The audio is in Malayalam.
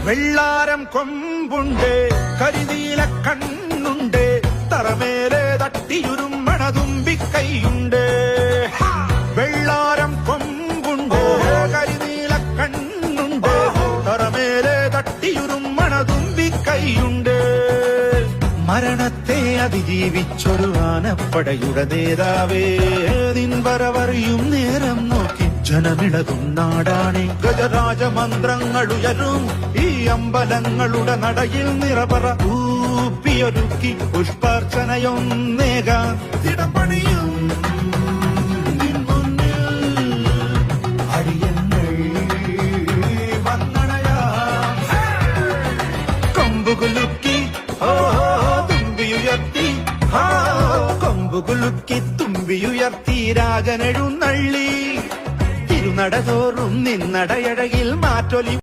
വെള്ളാരം കൊമ്പുണ്ട്, കരിനീല കണ്ണുണ്ട്, തറമേലെ തട്ടിയുരുമ്മണ തുമ്പിക്കൈയുണ്ട്. വെള്ളാരം കൊമ്പുണ്ട്, കരിനീല കണ്ണുണ്ട്, തറമേലെ തട്ടിയുരുമ്മണ തുമ്പിക്കൈയുണ്ട്. മരണത്തെ അതിജീവിച്ചൊരു ആനപ്പടയുടെ നേതാവേ, നിൻവരവറിയും നേരം നോക്കി ജനമിളകും നാടാണ്. ഗജരാജമന്ത്രങ്ങളുയരും ഈ അമ്പലങ്ങളുടെ നടയിൽ നിറപറ ൂപ്പിയൊരുക്കി പുഷ്പാർച്ചനയൊന്നേകാൻ തിടപ്പണിയും കൊമ്പുകുലുക്കി തുമ്പിയുയർത്തി, കൊമ്പുകുലുക്കി തുമ്പിയുയർത്തി രാഗനെഴുന്നള്ളി. തിരുനടതോറും നിന്നടയഴകിൽ മാറ്റൊലി